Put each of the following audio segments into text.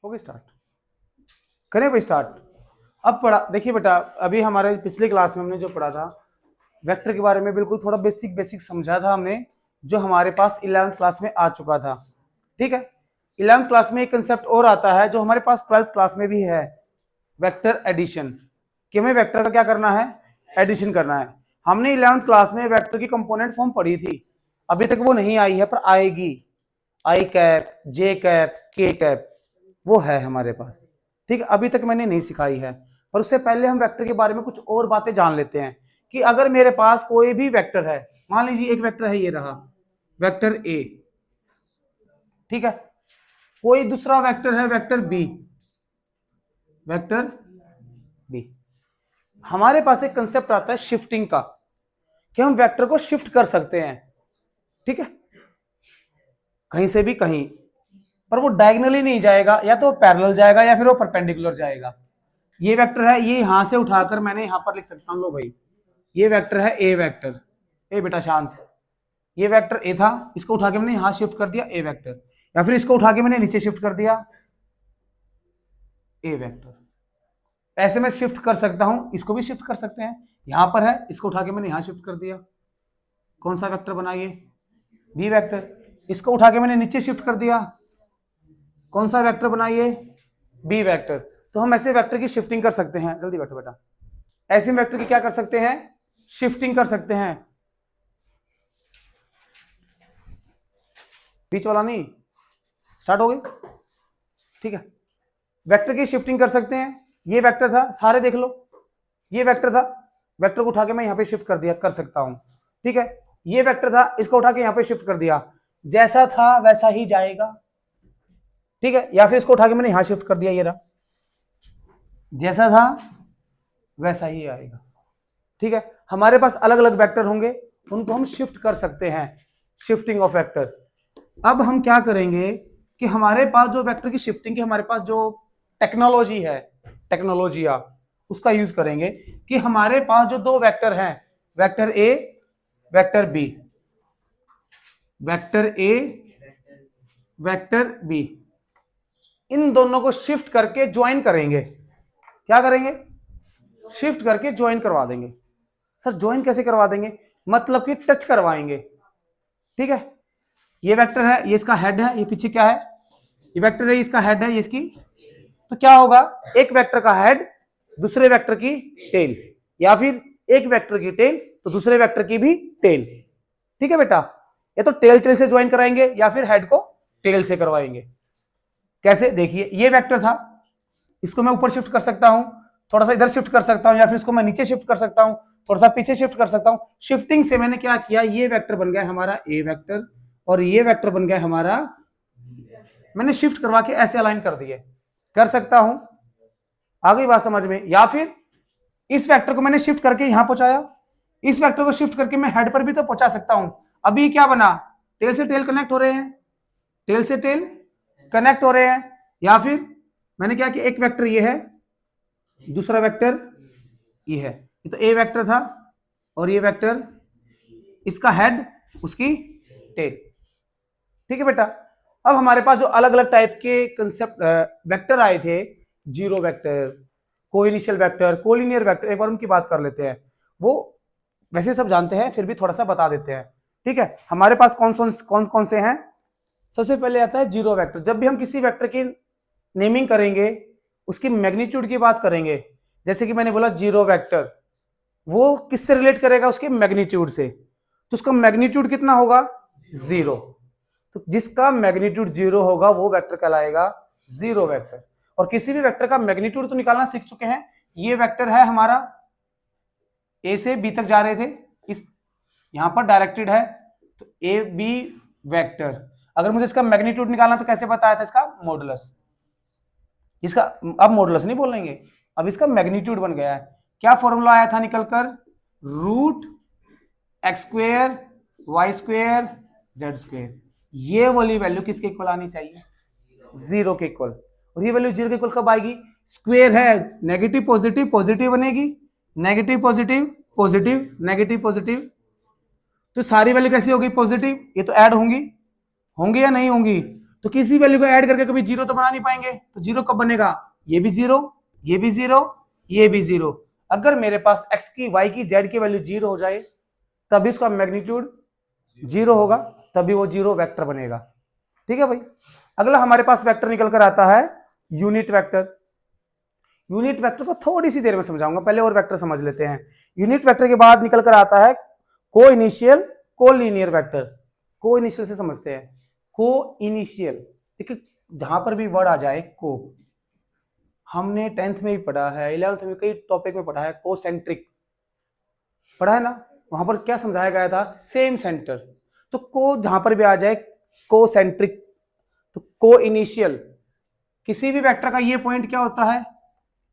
हो गई स्टार्ट, करें भाई स्टार्ट। अब पढ़ा देखिए बेटा, अभी हमारे पिछले क्लास में हमने जो पढ़ा था वेक्टर के बारे में, बिल्कुल थोड़ा बेसिक बेसिक समझा था हमने, जो हमारे पास 11th क्लास में आ चुका था। ठीक है, 11th क्लास में एक कंसेप्ट और आता है जो हमारे पास 12th क्लास में भी है, वेक्टर एडिशन। कि हमें वेक्टर का क्या करना है, एडिशन करना है। हमने 11th क्लास में वेक्टर की कंपोनेंट फॉर्म पढ़ी थी, अभी तक वो नहीं आई है पर आएगी। आई कैप, जे कैप, के कैप वो है हमारे पास। ठीक है, अभी तक मैंने नहीं सिखाई है, पर उससे पहले हम वेक्टर के बारे में कुछ और बातें जान लेते हैं। कि अगर मेरे पास कोई भी वेक्टर है, मान लीजिए एक वेक्टर है, ये रहा वेक्टर ए। ठीक है, कोई दूसरा वेक्टर है वेक्टर बी, वेक्टर बी। हमारे पास एक कंसेप्ट आता है शिफ्टिंग का, कि हम वेक्टर को शिफ्ट कर सकते हैं। ठीक है, कहीं से भी कहीं, पर वो डायगोनली नहीं जाएगा, या तो पैरेलल जाएगा या फिर वो परपेंडिकुलर जाएगा। ये वेक्टर है, ये यहां से उठाकर मैंने यहां पर लिख सकता हूं, लो भाई ये वेक्टर है ए वेक्टर। ए बेटा शांत, ये वेक्टर ए था, इसको उठा के मैंने यहां शिफ्ट कर दिया ए वेक्टर, या फिर इसको उठा के मैंने नीचे शिफ्ट कर दिया ए वेक्टर। ऐसे मैं शिफ्ट कर सकता हूं, इसको भी शिफ्ट कर सकते हैं। यहां पर है, इसको उठा के मैंने यहां शिफ्ट कर दिया, कौन सा वेक्टर बना ये, बी वेक्टर। इसको उठा के मैंने नीचे शिफ्ट कर दिया, कौन सा वेक्टर बना ये, बी वेक्टर। तो हम ऐसे वेक्टर की शिफ्टिंग कर सकते हैं, जल्दी बैठो बेटा, ऐसे वेक्टर की क्या कर सकते हैं, शिफ्टिंग कर सकते हैं। बीच वाला नहीं, स्टार्ट हो गई। ठीक है, वेक्टर की शिफ्टिंग कर सकते हैं। ये वेक्टर था, सारे देख लो, ये वेक्टर था, वेक्टर को उठा के मैं यहां पे शिफ्ट कर दिया, कर सकता हूं। ठीक है, ये वेक्टर था, इसको उठा के यहां पे शिफ्ट कर दिया, जैसा था वैसा ही जाएगा। ठीक है, या फिर इसको उठा के मैंने यहां शिफ्ट कर दिया, ये रहा, जैसा था वैसा ही आएगा। ठीक है, हमारे पास अलग अलग वेक्टर होंगे, उनको हम शिफ्ट कर सकते हैं, शिफ्टिंग ऑफ वेक्टर। अब हम क्या करेंगे कि हमारे पास जो वेक्टर की शिफ्टिंग की हमारे पास जो टेक्नोलॉजी है, टेक्नोलॉजिया, उसका यूज करेंगे। कि हमारे पास जो दो वेक्टर हैं, vector A, vector B, vector A, vector B, इन दोनों को शिफ्ट करके ज्वाइन करेंगे। क्या करेंगे, शिफ्ट करके ज्वाइन करवा देंगे। सर ज्वाइन कैसे करवा देंगे, मतलब कि टच करवाएंगे। ठीक है, ये वेक्टर है, ये इसका हेड है, ये पीछे क्या है, ये वेक्टर है, इसका हेड है, ये इसकी, तो क्या होगा, एक वेक्टर का हेड दूसरे वेक्टर की टेल, या फिर एक वेक्टर की टेल तो दूसरे वेक्टर की भी टेल। ठीक है बेटा, ये तो टेल टेल से ज्वाइन कराएंगे या फिर हेड को टेल से करवाएंगे। कैसे, देखिए ये वेक्टर था, इसको मैं ऊपर शिफ्ट कर सकता हूं, थोड़ा सा इधर शिफ्ट कर सकता हूं, या फिर इसको मैं नीचे शिफ्ट कर सकता हूं, थोड़ा सा पीछे शिफ्ट कर सकता हूं। शिफ्टिंग से मैंने क्या किया, ये वेक्टर बन गया हमारा ए वेक्टर, और ये वेक्टर बन गया हमारा, मैंने शिफ्ट करवा के ऐसे अलाइन कर दिए, कर सकता हूं। आ गई बात समझ में। या फिर इस वेक्टर को मैंने शिफ्ट करके यहां पहुंचाया, इस वेक्टर को शिफ्ट करके मैं हेड पर भी तो पहुंचा सकता हूं। अभी क्या बना, टेल से टेल कनेक्ट हो रहे हैं, टेल से टेल कनेक्ट हो रहे हैं। या फिर मैंने क्या कि एक वेक्टर ये है, दूसरा वेक्टर ये है, ये तो ए वेक्टर था, और ये वेक्टर इसका हेड उसकी टेल। ठीक है बेटा, अब हमारे पास जो अलग अलग टाइप के कंसेप्ट वेक्टर आए थे, zero vector, coinitial vector, collinear vector, एक बार उनकी बात कर लेते हैं। वो वैसे सब जानते हैं, फिर भी थोड़ा सा बता देते हैं। ठीक है, हमारे पास कौन कौन से हैं। सबसे पहले आता है जीरो वेक्टर। जब भी हम किसी वेक्टर की नेमिंग करेंगे, उसकी मैग्नीट्यूड की बात करेंगे, जैसे कि मैंने बोला जीरो वेक्टर, वो किससे रिलेट करेगा, उसके मैग्नीट्यूड से। तो उसका मैग्नीट्यूड कितना होगा, जीरो। तो जिसका मैग्नीट्यूड जीरो होगा वो वेक्टर कहलाएगा जीरो वेक्टर। और किसी भी वेक्टर का मैग्नीट्यूड तो निकालना सीख चुके हैं। ये वेक्टर है हमारा, ए से बी तक जा रहे थे, इस यहां पर डायरेक्टेड है, तो ए बी वेक्टर। अगर मुझे इसका मैग्नीट्यूड निकालना तो कैसे बताया था, इसका मॉडुलस, इसका अब मॉडुलस नहीं बोलेंगे, अब इसका मैग्नीट्यूड बन गया है। क्या फॉर्मूला आया था निकलकर, root X square Y square Z square. ये वाली वैल्यू किसके इक्वल आनी चाहिए, जीरो के इक्वल। और ये वैल्यू जीरो के इक्वल कब आएगी, स्क्वेयर है, नेगेटिव पॉजिटिव पॉजिटिव बनेगी, negative positive positive negative positive, तो सारी वैल्यू कैसी होगी, पॉजिटिव। ये तो ऐड होंगी, होंगी या नहीं होंगी, तो किसी वैल्यू को ऐड करके कभी जीरो तो बना नहीं पाएंगे, तो जीरो कब बनेगा, ये भी जीरो, ये भी जीरो, ये भी जीरो। अगर मेरे पास x की, y की, z की वैल्यू जीरो हो जाए तभी इसका मैग्नीट्यूड जीरो होगा, तभी वो जीरो वेक्टर बनेगा। ठीक है भाई। अगला हमारे पास वेक्टर निकल कर आता है यूनिट वेक्टर। यूनिट वेक्टर को थोड़ी सी देर में समझाऊंगा, पहले और वेक्टर समझ लेते हैं। यूनिट वेक्टर के बाद निकल कर आता है को इनिशियल, को लीनियर वेक्टर। को इनिशियल से समझते हैं, को इनिशियल, देखिए जहां पर भी वर्ड आ जाए को, हमने 10th में भी पढ़ा है, 11th में कई टॉपिक में पढ़ा है, कोसेंट्रिक पढ़ा है ना, वहां पर क्या समझाया गया था, सेम सेंटर। तो को जहां पर भी आ जाए कोसेंट्रिक, तो को इनिशियल, किसी भी वेक्टर का ये पॉइंट क्या होता है,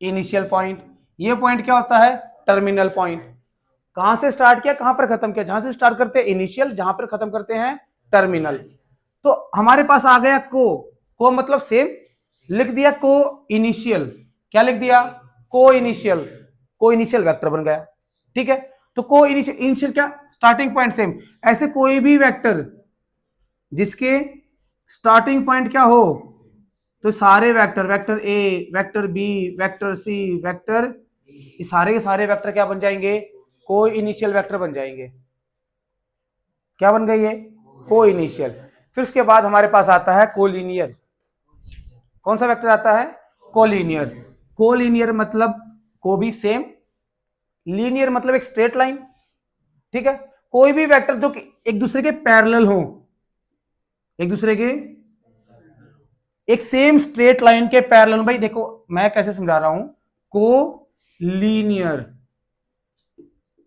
इनिशियल पॉइंट, ये पॉइंट क्या होता है, टर्मिनल पॉइंट। कहां से स्टार्ट किया, कहां पर खत्म किया, जहां से स्टार्ट करते हैं इनिशियल, जहां पर खत्म करते हैं टर्मिनल। तो हमारे पास आ गया को मतलब सेम, लिख दिया को इनिशियल, क्या लिख दिया, को इनिशियल वेक्टर बन गया। ठीक है, तो को इनिशियल क्या, स्टार्टिंग पॉइंट सेम। ऐसे कोई भी वेक्टर जिसके स्टार्टिंग पॉइंट क्या हो, तो सारे vector, vector A, vector B, vector C, vector, ये सारे के सारे वेक्टर क्या बन जाएंगे, को इनिशियल वेक्टर बन जाएंगे। क्या बन गए ये, को इनिशियल। फिर उसके बाद हमारे पास आता है कोलिनियर। कौन सा वेक्टर आता है, कोलिनियर। कोलिनियर मतलब को भी सेम, लीनियर मतलब एक स्ट्रेट लाइन। ठीक है, कोई भी वेक्टर जो एक दूसरे के पैरेलल हो, एक दूसरे के एक सेम स्ट्रेट लाइन के पैरेलल। भाई देखो मैं कैसे समझा रहा हूं, को लीनियर,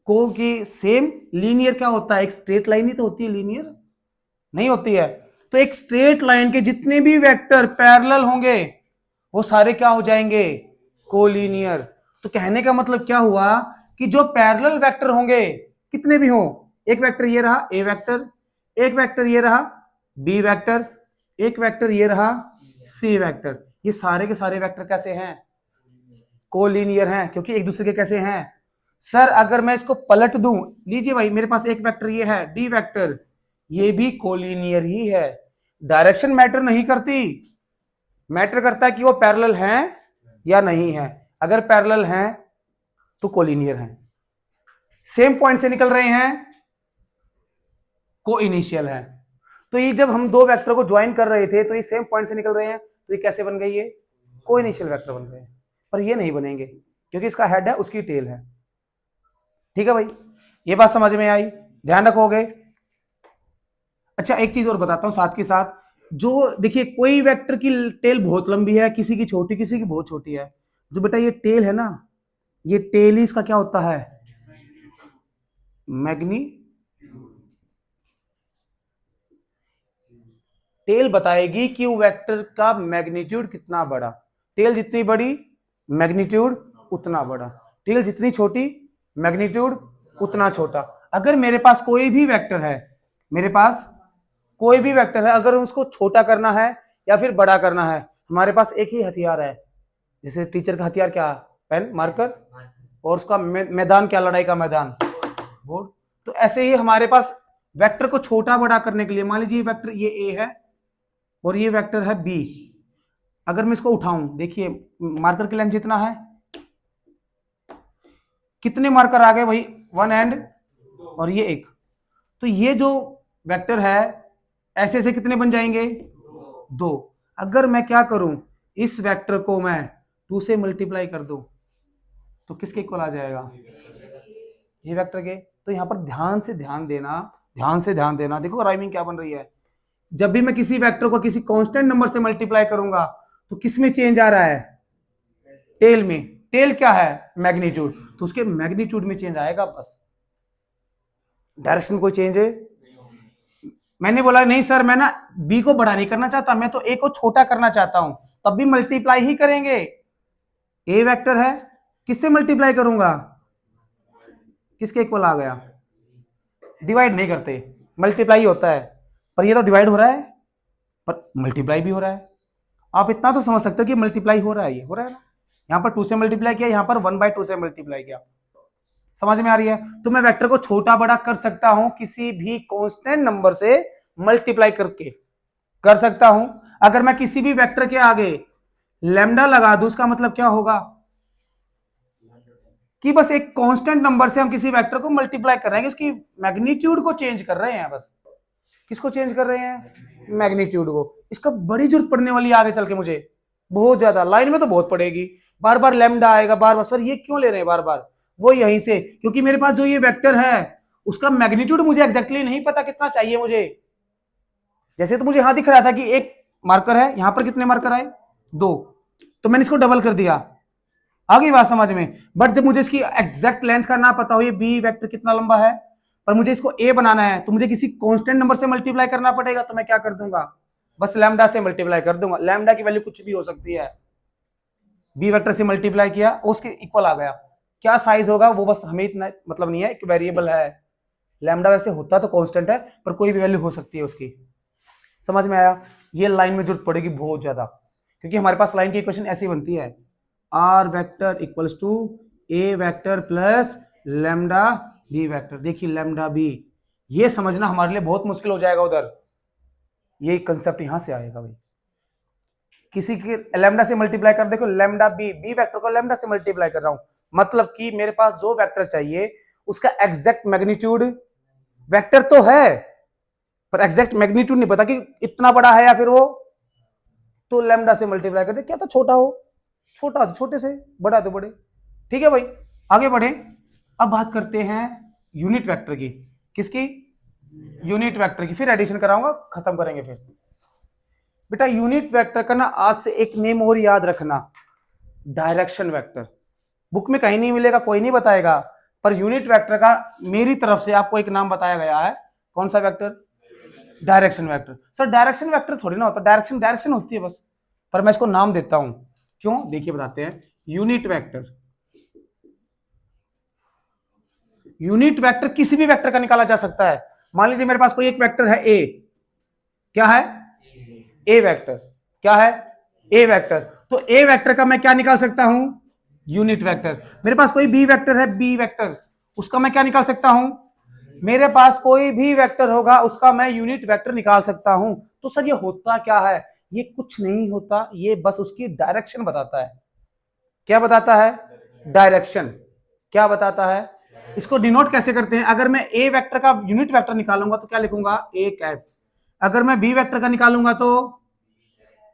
को की सेम, लीनियर क्या होता है, एक स्ट्रेट लाइन ही तो होती है, लीनियर नहीं होती है। तो एक स्ट्रेट लाइन के जितने भी वेक्टर पैरेलल होंगे वो सारे क्या हो जाएंगे, कोलिनियर। तो कहने का मतलब क्या हुआ कि जो पैरेलल वेक्टर होंगे कितने भी हो, एक वेक्टर ये रहा ए वेक्टर, एक वेक्टर ये रहा बी वेक्टर, एक वेक्टर ये रहा सी वेक्टर, ये सारे के सारे वेक्टर कैसे हैं, कोलिनियर हैं, क्योंकि एक दूसरे के कैसे हैं। सर अगर मैं इसको पलट दूं, लीजिए भाई मेरे पास एक वेक्टर ये है डी वेक्टर, ये भी कोलिनियर ही है। डायरेक्शन मैटर नहीं करती, मैटर करता है कि वो पैरेलल हैं या नहीं है। अगर पैरेलल हैं तो कोलिनियर हैं, सेम पॉइंट से निकल रहे हैं, को इनिशियल है। तो ये जब हम दो वेक्टर को ज्वाइन कर रहे थे तो ये सेम पॉइंट से निकल रहे हैं, तो ये कैसे बन गए, ये को इनिशियल वेक्टर बन गए। पर ये नहीं बनेंगे क्योंकि इसका हेड है, उसकी टेल है। ठीक है भाई, ये बात समझ में आई, ध्यान रखोगे। अच्छा एक चीज और बताता हूं साथ के साथ, जो देखिए कोई वेक्टर की टेल बहुत लंबी है, किसी की छोटी, किसी की बहुत छोटी है। जो बेटा ये टेल है ना, ये टेल ही इसका क्या होता है, टेल बताएगी कि वो वेक्टर का मैग्नीट्यूड कितना बड़ा। टेल जितनी बड़ी मैग्नीट्यूड उतना बड़ा, टेल जितनी छोटी मैग्नीट्यूड उतना छोटा। अगर मेरे पास कोई भी वेक्टर है, मेरे पास कोई भी वेक्टर है, अगर उसको छोटा करना है या फिर बड़ा करना है, हमारे पास एक ही हथियार है। जैसे टीचर का हथियार क्या, पेन मार्कर, और उसका मैदान क्या, लड़ाई का मैदान बोर्ड। तो ऐसे ही हमारे पास वेक्टर को छोटा बड़ा करने के लिए, मान लीजिए वेक्टर ये ए है और ये वेक्टर है बी, अगर मैं इसको उठाऊं, देखिए मार्कर की लेंथ जितना है, कितने मार्कर आ गए भाई, 1 एंड और ये एक। तो ये जो वेक्टर है ऐसे ऐसे कितने बन जाएंगे, 2। अगर मैं क्या करूं, इस वेक्टर को मैं 2 से मल्टीप्लाई कर दूं तो किसके इक्वल आ जाएगा, ये वेक्टर के। तो यहां पर ध्यान से ध्यान देना, ध्यान से ध्यान देना। देखो राइमिंग क्या बन रही है, जब भी मैं किसी वेक्टर को किसी कांस्टेंट नंबर से मल्टीप्लाई करूंगा तो किस में चेंज आ रहा है, टेल में। टेल क्या है, मैग्नीट्यूड, तो उसके मैग्नीट्यूड में चेंज आएगा, बस डायरेक्शन कोई चेंज है। मैंने बोला नहीं सर मैं ना बी को बड़ा नहीं करना चाहता, मैं तो ए को छोटा करना चाहता हूं, तब भी मल्टीप्लाई ही करेंगे। ए वेक्टर है, किससे मल्टीप्लाई करूंगा, किसके इक्वल आ गया, डिवाइड नहीं करते, मल्टीप्लाई होता है। पर ये तो डिवाइड हो रहा है, पर मल्टीप्लाई भी हो रहा है। आप इतना तो समझ सकते हो कि मल्टीप्लाई हो रहा है, ये हो रहा है ना, यहां पर 2 से मल्टीप्लाई किया, यहां पर 1/2 से मल्टीप्लाई किया। समझ में आ रही है। तो मैं वेक्टर को छोटा बड़ा कर सकता हूं किसी भी कांस्टेंट नंबर से मल्टीप्लाई करके, कर सकता हूं। अगर मैं किसी भी वेक्टर के आगे लैम्डा लगा दूं, उसका मतलब क्या होगा कि बस एक कांस्टेंट नंबर से हम किसी वेक्टर को मल्टीप्लाई कर रहे हैं, उसकी मैग्नीट्यूड को चेंज कर रहे हैं। बस किसको चेंज कर रहे हैं? मैग्नीट्यूड को। इसका बड़ी जरूरत पड़ने वाली है आगे चल के मुझे, बहुत ज्यादा। लाइन में तो बहुत पड़ेगी, बार बार लैम्डा आएगा, बार बार। सर ये क्यों ले रहे हैं बार बार? वो यहीं से, क्योंकि मेरे पास जो ये वेक्टर है उसका मैग्नीट्यूड मुझे एग्जैक्टली नहीं पता कितना चाहिए मुझे। जैसे तो मुझे यहां दिख रहा था कि एक मार्कर है, यहां पर कितने मार्कर आए? 2, तो मैंने इसको डबल कर दिया। आ गई बात समझ में? बट जब मुझे इसकी एग्जैक्ट लेंथ का ना पता हो, ये बी वेक्टर कितना लंबा है, पर मुझे इसको ए बनाना है, तो मुझे किसी कांस्टेंट नंबर से मल्टीप्लाई करना पड़ेगा। तो मैं क्या कर दूंगा? बस लैम्डा से मल्टीप्लाई कर दूंगा। लैम्डा की वैल्यू कुछ भी हो सकती है। बी वेक्टर से मल्टीप्लाई किया, उसके इक्वल आ गया। क्या साइज होगा वो बस हमें इतना मतलब नहीं है, एक वेरिएबल है। लैम्डा वैसे होता तो कांस्टेंट है, पर कोई भी वैल्यू हो सकती है उसकी। समझ में आया? ये लाइन में जरूरत पड़ेगी बहुत ज्यादा, क्योंकि हमारे पास लाइन की इक्वेशन ऐसी बनती है, R vector equals to A vector plus lambda B vector. देखिए लैम्डा बी, ये समझना हमारे लिए बहुत मुश्किल हो जाएगा उधर। ये कंसेप्ट यहां से आएगा भाई। किसी के लैम्डा से मल्टीप्लाई कर, देखो लैम्डा बी, बी वेक्टर को लैम्डा से मल्टीप्लाई कर रहा हूं, मतलब कि मेरे पास जो वेक्टर चाहिए उसका एग्जैक्ट मैग्नीट्यूड, वेक्टर तो है पर एग्जैक्ट मैग्नीट्यूड नहीं पता कि इतना बड़ा है या फिर वो, तो लैम्डा से मल्टीप्लाई कर दे। क्या तो छोटा हो, छोटा तो छोटे से, बड़ा तो बड़े। ठीक है भाई, आगे बढ़े। अब बात करते हैं यूनिट वेक्टर की। किसकी? यूनिट वेक्टर की। फिर एडिशन कराऊंगा, खत्म करेंगे फिर। बेटा यूनिट वेक्टर का ना आज से एक नेम और याद रखना, डायरेक्शन वेक्टर। बुक में कहीं नहीं मिलेगा, कोई नहीं बताएगा, पर यूनिट वेक्टर का मेरी तरफ से आपको एक नाम बताया गया है। कौन सा vector? Direction vector. Sir direction vector थोड़ी ना होता, डायरेक्शन डायरेक्शन होती है बस, पर मैं इसको नाम देता हूं। क्यों? देखिए बताते हैं। यूनिट वेक्टर, यूनिट वेक्टर किसी भी वेक्टर का निकाला जा सकता है। मान लीजिए मेरे पास कोई एक वेक्टर है ए, क्या है? ए वेक्टर। क्या है? ए वेक्टर। तो ए वेक्टर का मैं क्या निकाल सकता हूं? Unit vector. मेरे पास कोई बी वेक्टर है, बी वेक्टर, उसका मैं क्या निकाल सकता हूं? मेरे पास कोई भी वेक्टर होगा उसका मैं यूनिट वेक्टर निकाल सकता हूं। तो सर ये होता क्या है? ये कुछ नहीं होता, ये बस उसकी डायरेक्शन बताता है। क्या बताता है? डायरेक्शन। क्या बताता है? इसको डिनोट कैसे करते हैं? अगर मैं ए वेक्टर का यूनिट वेक्टर निकालूंगा तो क्या लिखूंगा? A cap. अगर मैं बी वेक्टर का निकालूंगा तो,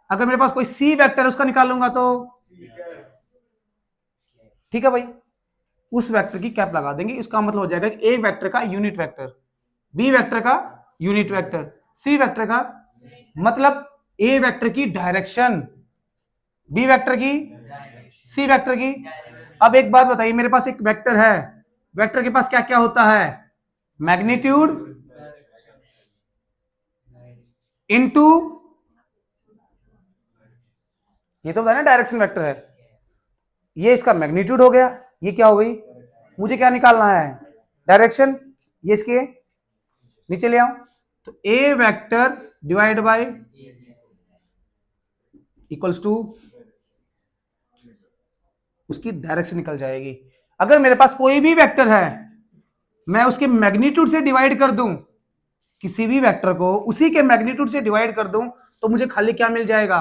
अगर मेरे पास कोई सी वेक्टर है उसका निकालूंगा तो, ठीक है भाई, उस वेक्टर की कैप लगा देंगे। इसका मतलब हो जाएगा ए वेक्टर का यूनिट वेक्टर, बी वेक्टर का यूनिट वेक्टर, सी वेक्टर का, मतलब ए वेक्टर की डायरेक्शन, बी वेक्टर की, सी वेक्टर की। अब एक बात बताइए, मेरे पास एक वेक्टर है, वेक्टर के पास क्या क्या होता है? मैग्नीट्यूड इनटू, ये तो बताया ना डायरेक्शन वेक्टर है, ये इसका मैग्नीट्यूड हो गया, ये क्या हो गई? मुझे क्या निकालना है? डायरेक्शन। ये इसके नीचे ले आओ, तो A vector divide by equals to उसकी डायरेक्शन निकल जाएगी। अगर मेरे पास कोई भी वेक्टर है, मैं उसके मैग्नीट्यूड से डिवाइड कर दूं, किसी भी वेक्टर को उसी के मैग्नीट्यूड से डिवाइड कर दूं, तो मुझे खाली क्या मिल जाएगा?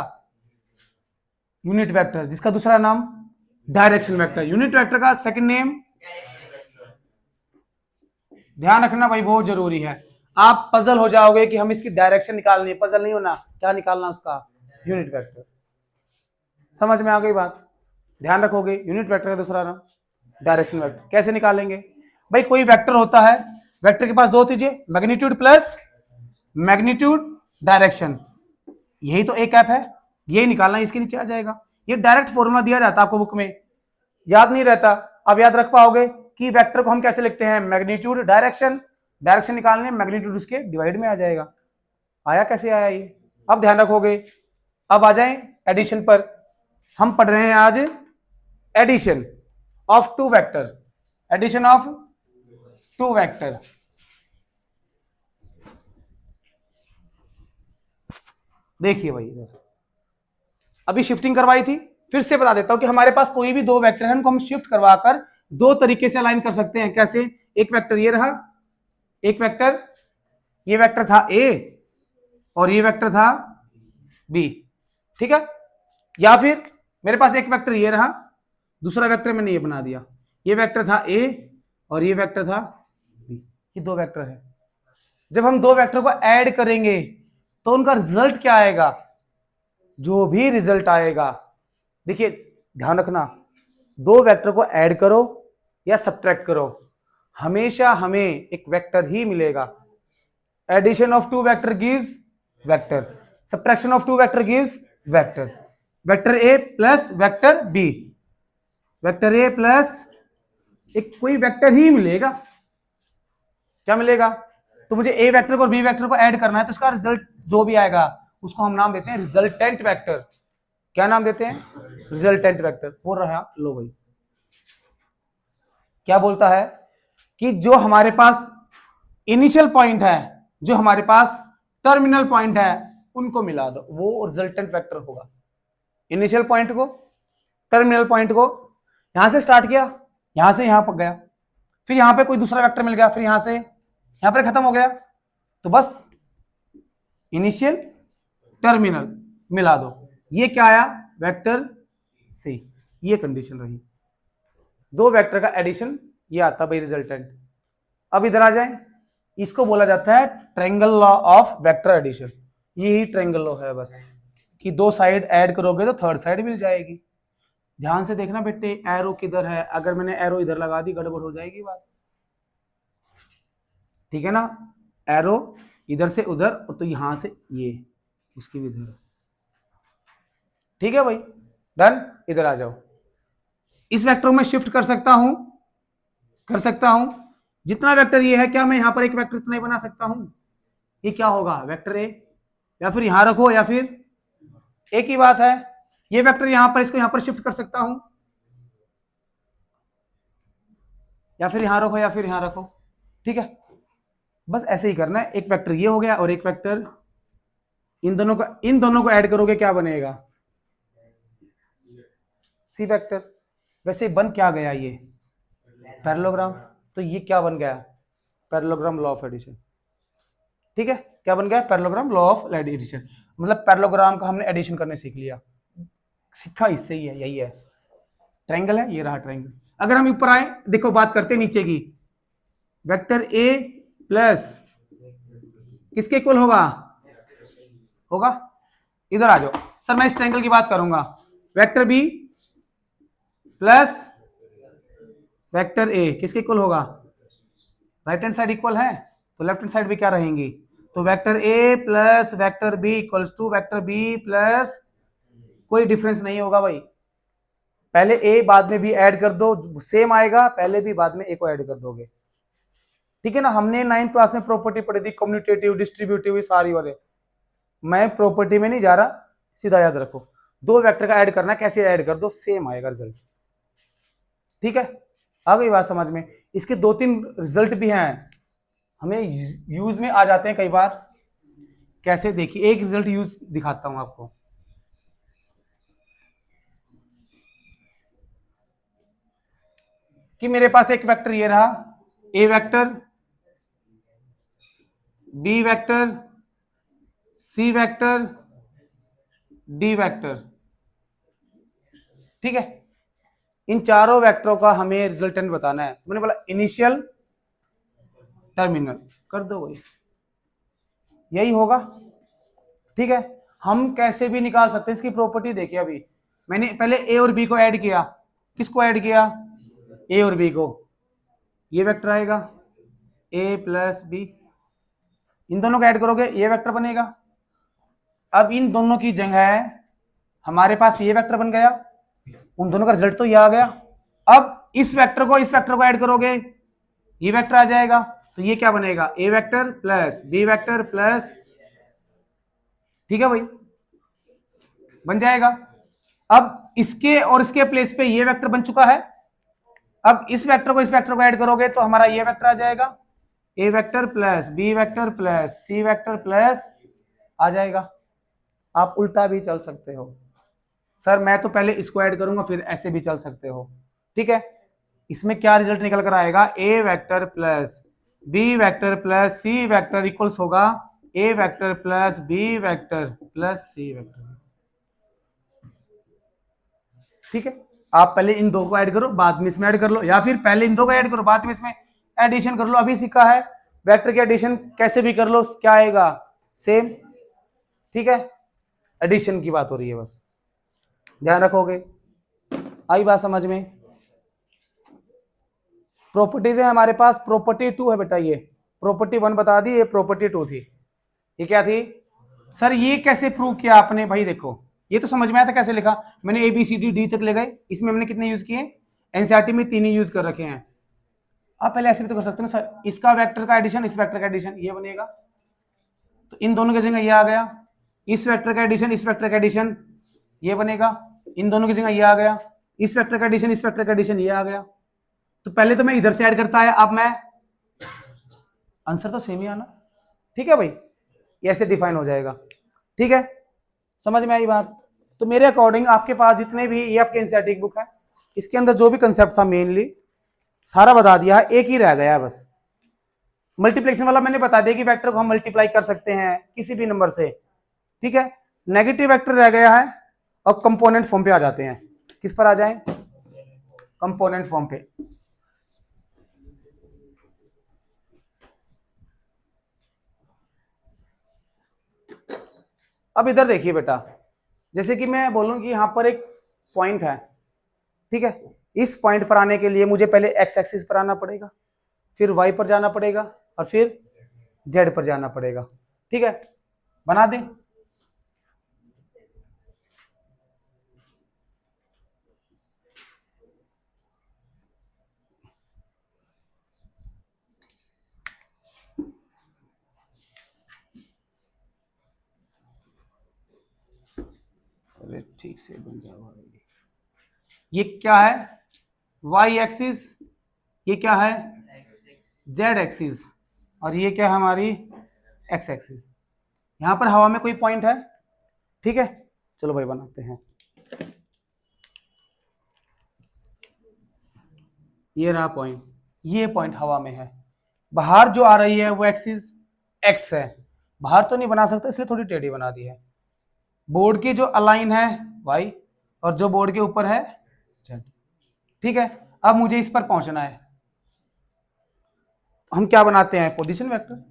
यूनिट वेक्टर, जिसका दूसरा नाम डायरेक्शन वेक्टर। यूनिट वेक्टर का सेकंड नेम, ध्यान रखना भाई, बहुत जरूरी है। आप पजल हो जाओगे कि हम इसकी डायरेक्शन निकालनी है, पजल नहीं होना। क्या निकालना उसका? Unit vector. समझ में आ गई बात? ध्यान रखोगे, यूनिट वेक्टर का दूसरा नाम डायरेक्शन वेक्टर। कैसे निकालेंगे भाई? कोई वेक्टर होता है, वेक्टर के पास दो चीजें, मैग्नीट्यूड प्लस मैग्नीट्यूड डायरेक्शन, यही तो ए कैप है, यही निकालना, इसके नीचे आ जाएगा। ये डायरेक्ट फॉर्मूला दिया जाता है आपको बुक में, याद नहीं रहता। अब याद रख पाओगे कि वेक्टर को हम कैसे लिखते हैं? मैग्नीट्यूड डायरेक्शन, डायरेक्शन निकालने मैग्नीट्यूड उसके डिवाइड में आ जाएगा। आया? कैसे आया ये? अब ध्यान रखोगे। अब आ जाएं एडिशन पर। हम पढ़ रहे हैं आज addition of two vector, addition of two vector. देखिए भाई इधर अभी शिफ्टिंग करवाई थी, फिर से बता देता हूं कि हमारे पास कोई भी दो वेक्टर है, उनको हम शिफ्ट करवाकर दो तरीके से अलाइन कर सकते हैं। कैसे? एक वेक्टर ये रहा, एक वेक्टर, ये वेक्टर था ए और ये वेक्टर था बी, ठीक है। या फिर मेरे पास एक वेक्टर ये रहा, दूसरा वेक्टर मैंने ये बना दिया, ये वेक्टर था ए और ये वेक्टर था बी, ये दो वेक्टर है। जब हम दो वेक्टर को ऐड करेंगे तो उनका रिजल्ट क्या आएगा, जो भी रिजल्ट आएगा, देखिए ध्यान रखना, दो वेक्टर को ऐड करो या सब्ट्रैक्ट करो, हमेशा हमें एक वेक्टर ही मिलेगा। Addition of two vector gives vector, subtraction of two vector gives vector. Vector A plus vector B, vector A plus एक कोई वेक्टर ही मिलेगा। क्या मिलेगा, तो मुझे ए वेक्टर को और बी वेक्टर को ऐड करना है, तो उसका रिजल्ट जो भी आएगा उसको हम नाम देते हैं रिजल्टेंट वेक्टर। क्या नाम देते हैं, रिजल्टेंट वेक्टर। हो रहा लो भाई, क्या बोलता है कि जो हमारे पास इनिशियल पॉइंट है, जो हमारे पास टर्मिनल पॉइंट है, उनको मिला दो, वो रिजल्टेंट वेक्टर होगा। इनिशियल पॉइंट को, टर्मिनल पॉइंट को, यहां से स्टार्ट किया, यहां से यहां पर गया, फिर यहां पे कोई दूसरा वेक्टर मिल गया, फिर यहां से यहां पर खत्म हो गया, तो बस इनिशियल टर्मिनल मिला दो। ये क्या आया, वेक्टर सी। ये कंडीशन रही, दो वेक्टर का एडिशन ये आता भाई रिजल्टेंट। अब इधर आ जाए, इसको बोला जाता है triangle law of vector addition. यही ट्रायंगल लॉ है बस, कि दो साइड ऐड करोगे तो थर्ड साइड मिल जाएगी। ध्यान से देखना बेटे, एरो किधर है, अगर मैंने एरो इधर लगा दी गड़बड़ हो जाएगी बात, ठीक है ना। एरो इधर से उधर, और तो यहां से ये, उसकी भी इधर, ठीक है भाई, डन। इधर आ जाओ, इस वेक्टर को मैं शिफ्ट कर सकता हूं, जितना वेक्टर ये है, क्या मैं यहां पर एक वेक्टर इतना ही बना सकता हूं, ये क्या होगा वेक्टर ए, या फिर यहां रखो, या फिर एक ही बात है, ये वेक्टर यहां पर, इसको यहां पर शिफ्ट कर सकता हूं, या फिर यहां रखो, या फिर यहां रखो, ठीक है। बस ऐसे ही करना है, एक वेक्टर ये हो गया और एक वेक्टर, इन दोनों को ऐड करोगे क्या बनेगा, सी वेक्टर। वैसे बन क्या गया, ये पैरेललोग्राम, तो ये क्या बन गया, पैरेललोग्राम लॉ ऑफ एडिशन, ठीक है। क्या बन गया, पैरेललोग्राम लॉ ऑफ एडिशन, मतलब पैरेललोग्राम का हमने एडिशन करने सीख लिया, सीखा इससे ही है, यही है। ट्रायंगल है, ये रहा ट्रायंगल। अगर हम ऊपर आए, देखो बात करते हैं नीचे की, वेक्टर ए प्लस किसके इक्वल होगा, इधर आ जाओ सर, मैं इस ट्रायंगल की बात करूंगा, vector B plus vector A किसके इक्वल होगा, राइट हैंड साइड इक्वल है, तो लेफ्ट हैंड साइड भी क्या रहेंगी, तो vector A plus vector B equals to vector B plus, कोई डिफरेंस नहीं होगा भाई, पहले ए बाद में बी ऐड कर दो, सेम आएगा, पहले भी बाद में ए को ऐड कर दोगे, ठीक है ना। हमने 9th क्लास में प्रॉपर्टी पढ़ी थी, कम्यूटेटिव, डिस्ट्रीब्यूटिव, सारी वाले, मैं प्रॉपर्टी में नहीं जा रहा, सीधा याद रखो, दो वेक्टर का ऐड करना, कैसे ऐड कर दो, सेम आएगा रिजल्ट, ठीक है। आ गई बात समझ में। इसके दो तीन रिजल्ट भी हैं, हमें यूज में आ जाते हैं कई बार, कैसे देखिए, एक रिजल्ट यूज दिखाता हूं आपको, कि मेरे पास एक वेक्टर ये रहा, ए vector, B vector, C vector, D vector, ठीक है। इन चारों वेक्टरों का हमें रिजल्टेंट बताना है, मैंने बोला इनिशियल टर्मिनल कर दो भाई, यही होगा, ठीक है। हम कैसे भी निकाल सकते हैं, इसकी प्रॉपर्टी देखिए, अभी मैंने पहले ए और बी को ऐड किया, किसको ऐड किया, ए और बी को, ये वेक्टर आएगा ए प्लस बी, इन दोनों को ऐड करोगे ये वेक्टर बनेगा। अब इन दोनों की जगह हमारे पास ये वेक्टर बन गया, उन दोनों का रिजल्ट तो ये आ गया। अब इस वेक्टर को ऐड करोगे, ये वेक्टर आ जाएगा, तो ये क्या बनेगा, A vector plus B vector plus, ठीक है भाई, बन जाएगा। अब इसके और इसके प्लेस पे ये वेक्टर बन चुका है, अब इस वेक्टर को ऐड करोगे तो हमारा ये वेक्टर आ जाएगा, A vector plus B vector plus C vector plus आ जाएगा। आप उल्टा भी चल सकते हो, सर मैं तो पहले इसको ऐड करूंगा फिर ऐसे भी चल सकते हो, ठीक है। इसमें क्या रिजल्ट निकल कर आएगा, A vector plus B vector plus C vector equals होगा A vector plus B vector plus C vector. ठीक है, आप पहले इन दो को ऐड करो, बाद में इसमें ऐड कर लो, या फिर पहले इन दो को ऐड करो, बाद में इसमें एडिशन कर लो। अभी सीखा है वेक्टर की एडिशन कैसे भी कर लो, क्या आएगा, सेम। ठीक है, एडिशन की बात हो रही है, बस ध्यान रखोगे। आई बात समझ में। प्रॉपर्टीज है हमारे पास, प्रॉपर्टी 2 है बेटा, ये प्रॉपर्टी 1 बता दी, ये प्रॉपर्टी 2 थी। ये क्या थी सर, ये कैसे प्रूव किया आपने? भाई देखो, ये तो समझ में आया था कैसे लिखा मैंने, A B C D D तक ले गए, इसमें हमने कितने यूज किए, एनसीईआरटी में 3 ही यूज कर रखे हैं। आप पहले ऐसे भी तो कर सकते हैं सर, इसका वेक्टर का एडिशन इस वेक्टर का एडिशन, ये बनेगा, तो इन दोनों की जगह ये आ गया, इस वेक्टर का एडिशन इस वेक्टर का एडिशन ये बनेगा, इन दोनों की जगह ये आ गया, इस वेक्टर का एडिशन इस वेक्टर का एडिशन ये आ गया। तो पहले तो मैं इधर से ऐड करता है, अब मैं, आंसर तो सेम ही आना। ठीक है भाई, ऐसे डिफाइन हो जाएगा। ठीक है, समझ में आई बात। तो मेरे अकॉर्डिंग आपके पास जितने भी, ये आपके एनसीईआरटी की बुक है, इसके अंदर जो भी कंसेप्ट था मेनली सारा बता दिया है, एक ही रह गया बस मल्टीप्लिकेशन वाला। मैंने बता दिया कि वेक्टर को हम मल्टीप्लाई कर सकते हैं किसी भी नंबर से। ठीक है, नेगेटिव वेक्टर रह गया है, और कंपोनेंट फॉर्म पे आ जाते हैं। किस पर आ जाएं, कंपोनेंट फॉर्म पे। अब इधर देखिए बेटा, जैसे कि मैं बोलूं कि यहां पर एक पॉइंट है, ठीक है, इस पॉइंट पर आने के लिए मुझे पहले एक्स एक्सिस पर आना पड़ेगा, फिर वाई पर जाना पड़ेगा, और फिर जेड पर जाना पड़ेगा। ठीक है, बना दें। अरे ठीक से बन जाओ। ये क्या है, वाई एक्सिस, ये क्या है, जेड एक्सिस, और ये क्या है हमारी एक्स एक्सिस। यहां पर हवा में कोई पॉइंट है, ठीक है, चलो भाई बनाते हैं। ये रहा पॉइंट, ये पॉइंट हवा में है, बाहर जो आ रही है वो एक्सिस एक्स है, बाहर तो नहीं बना सकता इसलिए थोड़ी टेढ़ी बना दी है। बोर्ड की जो अलाइन है वाई, और जो बोर्ड के ऊपर है जेड। ठीक है, अब मुझे इस पर पहुंचना है, तो हम क्या बनाते हैं, पोजीशन वेक्टर।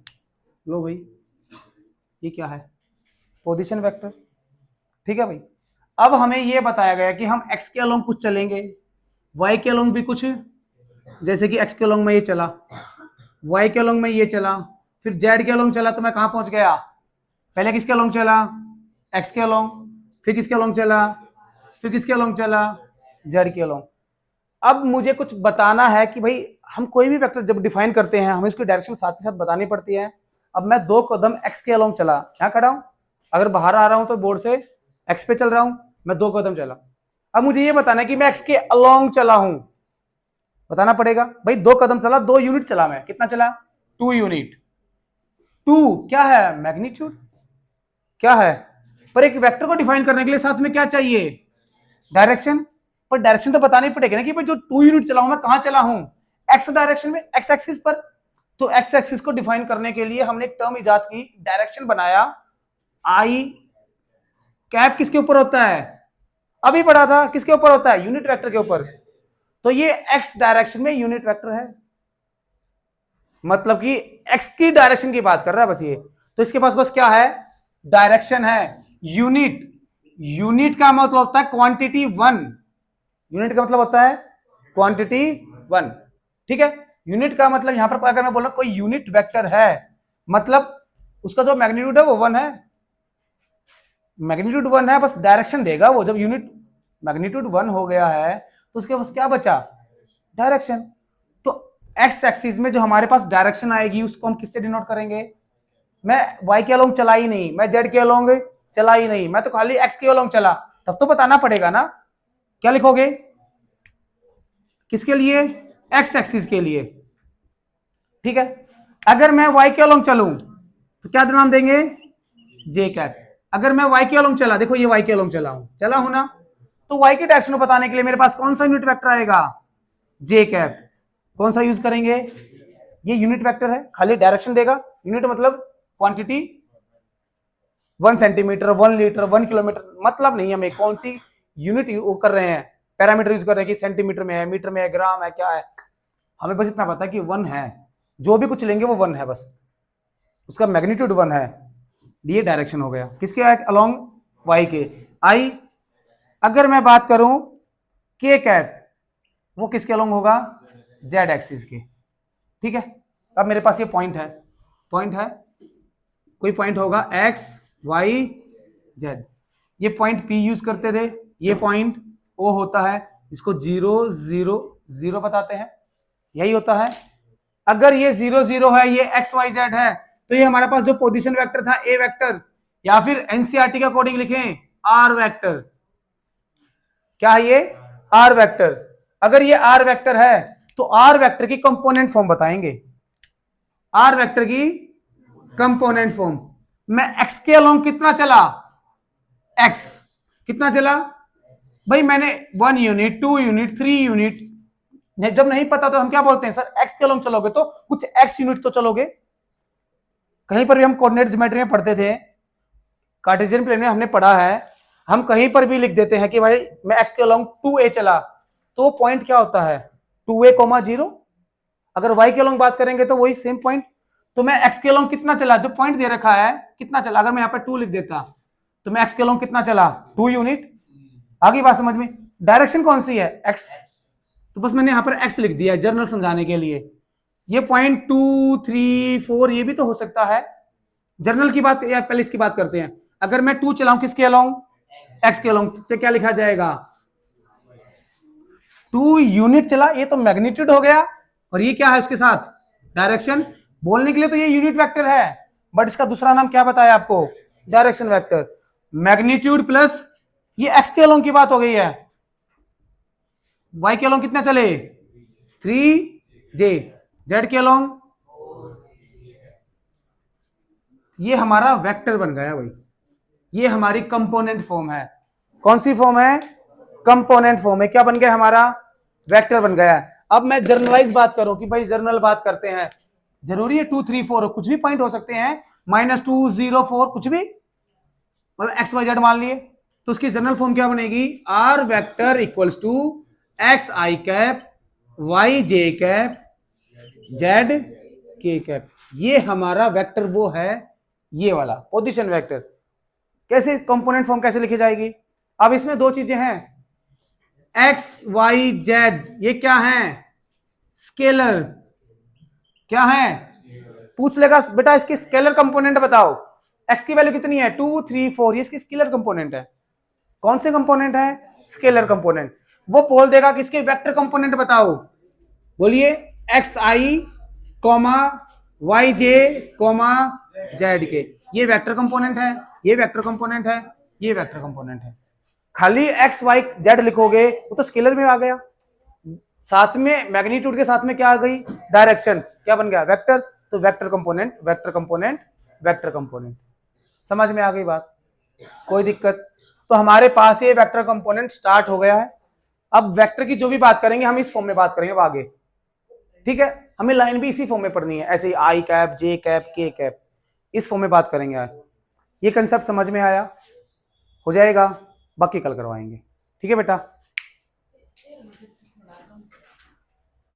लो भाई, ये क्या है, पोजीशन वेक्टर। ठीक है भाई, अब हमें ये बताया गया कि हम एक्स के अलोंग कुछ चलेंगे, वाई के अलोंग भी कुछ, जैसे कि एक्स के अलोंग में ये चला, वाई के अलोंग में ये चला, फिर जेड के अलोंग चला, तो मैं कहां पहुंच गया, पहले किसके अलोंग चला, एक्स के अलोंग, फिर किसके अलोंग चला, फिर किसके अलोंग चला, जेड के अलोंग। अब मुझे कुछ बताना है कि भाई हम कोई भी वेक्टर जब डिफाइन करते हैं हमें इसकी डायरेक्शन साथ के साथ बतानी पड़ती है। अब मैं 2 कदम एक्स के अलोंग चला, यहाँ खड़ा हूं, अगर बाहर आ रहा हूं तो बोर्ड से एक्स पे चल रहा हूं, मैं 2 कदम चला। अब मुझे ये बताना है कि मैं एक्स के अलोंग चला हूं, बताना पड़ेगा भाई। 2 कदम चला, 2 यूनिट चला, मैं कितना चला, 2 यूनिट। 2 क्या है, मैग्नीट्यूड, क्या है, पर एक वेक्टर को डिफाइन करने के लिए साथ में क्या चाहिए, डायरेक्शन। पर डायरेक्शन तो बतानी पड़ेगी ना कि भाई जो 2 यूनिट चला हूं मैं कहां चला हूं, एक्स डायरेक्शन में, एक्स एक्सिस पर। तो एक्स एक्सिस को डिफाइन करने के लिए हमने एक टर्म इजाद की, डायरेक्शन बनाया। आई कैप किसके ऊपर होता है, अभी पढ़ा था, किसके ऊपर होता है, यूनिट वेक्टर के ऊपर। तो ये एक्स डायरेक्शन में यूनिट वेक्टर है, मतलब कि एक्स की डायरेक्शन की बात कर रहा है बस ये। तो इसके पास बस क्या है, डायरेक्शन है। यूनिट, यूनिट का मतलब होता है क्वांटिटी 1, यूनिट का मतलब होता है क्वांटिटी 1। ठीक है, यूनिट का मतलब यहां पर अगर मैं बोल रहा कोई यूनिट वेक्टर है, मतलब उसका जो मैग्नीट्यूड है वो 1 है, मैग्नीट्यूड 1 है, बस डायरेक्शन देगा वो। जब यूनिट मैग्नीट्यूड 1 हो गया है तो उसके पास क्या बचा, डायरेक्शन। तो एक्स एक्सिस में जो हमारे पास डायरेक्शन आएगी उसको हम किससे डिनोट करेंगे, मैं वाई के अलोंग चला ही नहीं, मैं जेड के अलोंग चला ही नहीं, मैं तो खाली एक्स के अलोंग चला, तब तो बताना पड़ेगा ना। क्या लिखोगे, किसके लिए, एक्स एक्सिस के लिए। ठीक है, अगर मैं वाई के अलोंग चलूं तो क्या नाम देंगे, जे कैप। अगर मैं वाई के अलोंग चला, देखो ये वाई के अलोंग चला हूं ना, तो वाई के डायरेक्शन को बताने के लिए मेरे पास कौन सा यूनिट वेक्टर आएगा, जे कैप। कौन सा यूज करेंगे, ये यूनिट वेक्टर है, खाली डायरेक्शन देगा, यूनिट मतलब क्वांटिटी 1 सेंटीमीटर, 1 लीटर, 1 किलोमीटर, मतलब नहीं हमें कौन सी यूनिट वो कर रहे हैं, पैरामीटर यूज कर रहे हैं कि सेंटीमीटर में है, मीटर में है, ग्राम है, क्या है, हमें बस इतना पता है कि 1 है, जो भी कुछ लेंगे वो 1 है, बस उसका मैग्नीट्यूड 1 है। ये डायरेक्शन हो गया किसके अलोंग, वाई के। आई अगर मैं बात करूं के कैप, वो किसके अलोंग होगा, जेड एक्सिस के। ठीक है, अब मेरे पास ये पॉइंट है, कोई पॉइंट होगा एक्स वाई जेड, ये पॉइंट पी यूज करते थे, ये पॉइंट ओ होता है, इसको 0 0 0 बताते हैं, यही होता है। अगर ये 0 0 है, ये एक्स वाई जेड है, तो ये हमारे पास जो पोजीशन वेक्टर था ए वेक्टर, या फिर एनसीईआरटी के अकॉर्डिंग लिखें आर वेक्टर, क्या है ये, आर वेक्टर। अगर ये आर वेक्टर है तो आर वेक्टर की कंपोनेंट फॉर्म बताएंगे, आर वेक्टर की कंपोनेंट फॉर्म। मैं एक्स के अलोंग कितना चला, एक्स कितना चला भाई, मैंने 1 यूनिट, 2 यूनिट, 3 यूनिट, जब नहीं पता तो हम क्या बोलते हैं, सर एक्स के अलोंग चलोगे तो कुछ एक्स यूनिट तो चलोगे। कहीं पर भी हम कोऑर्डिनेट ज्योमेट्री में पढ़ते थे, कार्टेशियन प्लेन में हमने पढ़ा है, हम कहीं पर भी लिख देते हैं कि भाई मैं एक्स के अलोंग 2a चला, तो पॉइंट क्या होता है 2a, 0। अगर y के अलोंग बात करेंगे तो वही सेम पॉइंट। तो मैं x के अलोंग कितना चला, जो पॉइंट दे रखा है कितना चला, अगर मैं यहाँ पे 2 लिख देता तो मैं x के अलोंग कितना चला 2 यूनिट। आगे बात समझ में, डायरेक्शन कौन सी है x, तो बस मैंने यहाँ पर x लिख दिया जर्नल समझाने के लिए। ये पॉइंट 2 3 4 ये भी तो हो सकता है, जर्नल की बात या पहले इसकी बात करते हैं। अगर मैं 2 चलाऊं किसके अलोंग, x के अलोंग, तो क्या लिखा जाएगा 2 यूनिट चला, ये तो मैग्नीट्यूड हो गया, और ये क्या है उसके साथ डायरेक्शन। बोलने के लिए तो ये यूनिट वेक्टर है, बट इसका दूसरा नाम क्या बताया आपको, डायरेक्शन वेक्टर। मैग्नीट्यूड प्लस ये एक्स के अलोंग की बात हो गई है, वाई के अलोंग कितना चले 3j, जेड के अलोंग, ये हमारा वेक्टर बन गया भाई, ये हमारी कंपोनेंट फॉर्म है। कौन सी फॉर्म है, कंपोनेंट फॉर्म है। क्या बन गया हमारा, वेक्टर बन गया। अब मैं जर्नलाइज बात करूं कि भाई जर्नल बात करते हैं, जरूरी है 2 3 4 कुछ भी पॉइंट हो सकते हैं, -2 0 4 कुछ भी, मतलब एक्स वाई जेड मान लिए, तो उसकी जनरल फॉर्म क्या बनेगी, R vector equals to X I cap Y J cap Z K cap. ये हमारा वेक्टर वो है, ये वाला पोजीशन वेक्टर। कैसे कंपोनेंट फॉर्म कैसे लिखी जाएगी, अब इसमें दो चीजें हैं, एक्स वाई जेड, ये क्या है स्केलर, क्या है, पूछ लेगा बेटा इसकी स्केलर कंपोनेंट बताओ, एक्स की वैल्यू कितनी है 2 3 4, ये इसकी स्केलर कंपोनेंट है। कौन से कंपोनेंट है, स्केलर कंपोनेंट। वो बोल देगा कि इसके वेक्टर कंपोनेंट बताओ, बोलिए एक्स आई कॉमा वाई जे कॉमा जेड के, ये वेक्टर कंपोनेंट है, ये वेक्टर कंपोनेंट है, ये वेक्टर कंपोनेंट है। खाली एक्स वाई जेड लिखोगे वो तो स्केलर में आ गया, साथ में मैग्नीट्यूड के साथ में क्या आ गई डायरेक्शन, क्या बन गया वेक्टर। तो vector component vector component vector component, समझ में आ गई बात, कोई दिक्कत। तो हमारे पास ये वेक्टर कंपोनेंट स्टार्ट हो गया है। अब वेक्टर की जो भी बात करेंगे हम इस फॉर्म में बात करेंगे अब आगे, ठीक है। हमें लाइन भी इसी फॉर्म में पढ़नी है, ऐसे ही आई कैप जे कैप के कैप, इस फॉर्म में बात करेंगे आज। ये कंसेप्ट समझ में आया, हो जाएगा, बाकी कल करवाएंगे, ठीक है बेटा।